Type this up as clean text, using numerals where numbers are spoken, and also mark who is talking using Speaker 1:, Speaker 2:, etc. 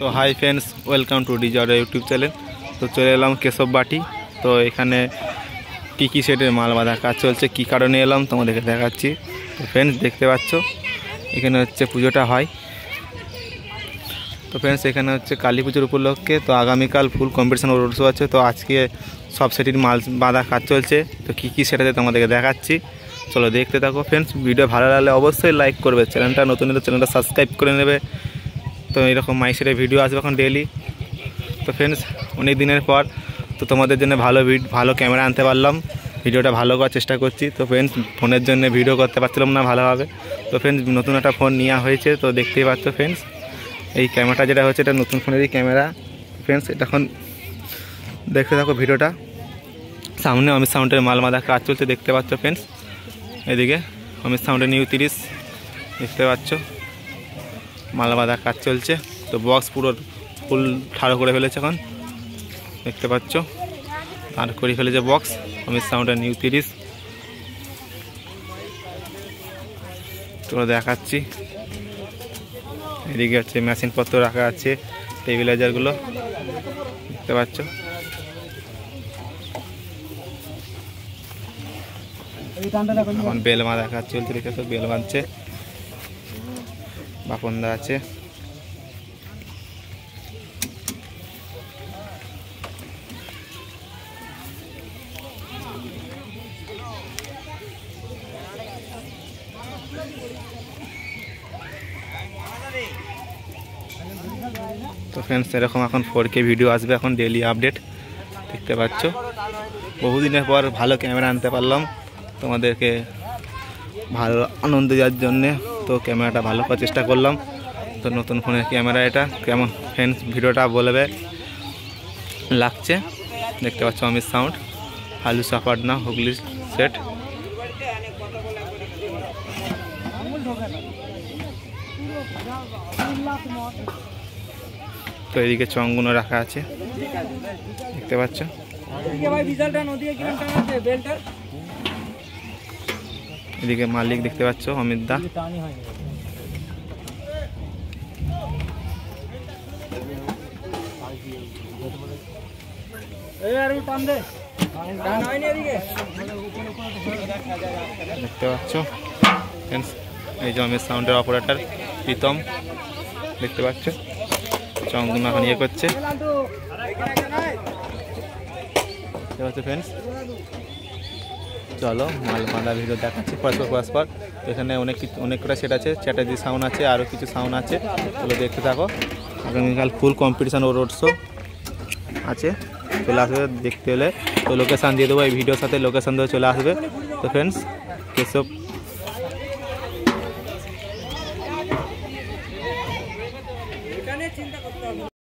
Speaker 1: तो hi friends, welcome to डिजर YouTube channel. तो चले एलाम केशव बाटी। तो एखाने की सेटेर माल बाँधा काज चलছে, की कारणे एलाम तोमादेरके देखाচ্ছি। तो फ्रेंड्स देखते पाচ্ছ এখানে হচ্ছে পুজোটা হয়। তো फ्रेंड्स এখানে হচ্ছে কালী পুজোর উপলক্ষে তো আগামীকাল ফুল কম্পিটিশন রোড শো আছে। তো আজকে সব সেটির মাল বাঁধা কাজ চলছে। তো কি সেটাতে তোমাদেরকে দেখাচ্ছি, চলো দেখতে থাকো। फ्रेंड्स ভিডিও ভালো লাগলে অবশ্যই লাইক করবে, চ্যানেলটা নতুন হলে চ্যানেলটা সাবস্ক্রাইব করে নেবে। তো এরকম মাইসেটের ভিডিও আসবে এখন ডেইলি। তো फ्रेंड्स অনেক দিনের পর তো তোমাদের জন্য ভালো ক্যামেরা আনতে পারলাম, ভিডিওটা ভালো করার চেষ্টা করছি। তো फ्रेंड्स ফোনের জন্য ভিডিও করতে পারছিলাম না ভালোভাবে। তো फ्रेंड्स নতুন একটা ফোন নেওয়া হয়েছে। তো দেখতেই পাচ্ছ फ्रेंड्स এই ক্যামেরাটা যেটা হচ্ছে এটা নতুন ফোনেরই ক্যামেরা। फ्रेंड्स এটা এখন দেখতে থাকো ভিডিওটা। সামনে অমিত সাউন্ডের মাল বাঁধা কাজ চলছে দেখতে পাচ্ছ फ्रेंड्स। এদিকে অমিত সাউন্ডের নিউ 30 দেখতে পাচ্ছ মাল বাঁধা কাজ চলছে। তো বক্স পুরো ফুল ঠাড়ো করে ফেলেছে এখন দেখতে পাচ্ছ, আর করে ফেলেছে বক্স অমিত সাউন্ডের নিউ 30। তোমরা দেখাচ্ছি এদিকে হচ্ছে মেশিনপত্র রাখা আছে, টেবিলাইজারগুলো দেখতে পাচ্ছ। এখন বেল বাঁধা কাজ চলছে দেখে, তো বেল বাঁধছে, বাপনদা আছে। তো फ्रेंड्स এরকম এখন 4K ভিডিও আসবে এখন ডেইলি আপডেট দেখতে পাচ্ছ। বহুদিনের পর ভালো ক্যামেরা আনতে পারলাম তোমাদেরকে ভালো আনন্দ দেওয়ার জন্যে। তো ক্যামেরাটা ভালো করার চেষ্টা করলাম। তো নতুন ফোনের ক্যামেরা এটা কেমন फ्रेंड्स ভিডিওটা বলবে লাগছে দেখতে পাচ্ছ। অমিত সাউন্ড হালু সাপাটনা হুগলি সেট। তো এদিকে চংগুনো রাখা আছে দেখতে পাচ্ছ। এদিকে মালিক দেখতে পাচ্ছ অমিত দা। দেখতে পাচ্ছ এই যে অমিত সাউন্ডের অপারেটর প্রীতম দেখতে পাচ্ছ। চংগুনো এখন ইয়ে করছে দেখতে পাচ্ছ फ्रेंड्स। চলো মাল বাঁধা ভিডিও দেখাচ্ছি পরস্পর। এখানে অনেকটা সেট আছে, চ্যাটার্জি সাউন্ড আছে, আরও কিছু সাউন্ড আছে। চলো দেখতে থাকো। আগামীকাল ফুল কম্পিটিশন ও রোড শো আছে, চলে আসবে দেখতে হলে। তো লোকেশান দিয়ে দেবো এই ভিডিওর সাথে, লোকেশান দিয়ে চলে আসবে। তো फ्रेंड्स কেশব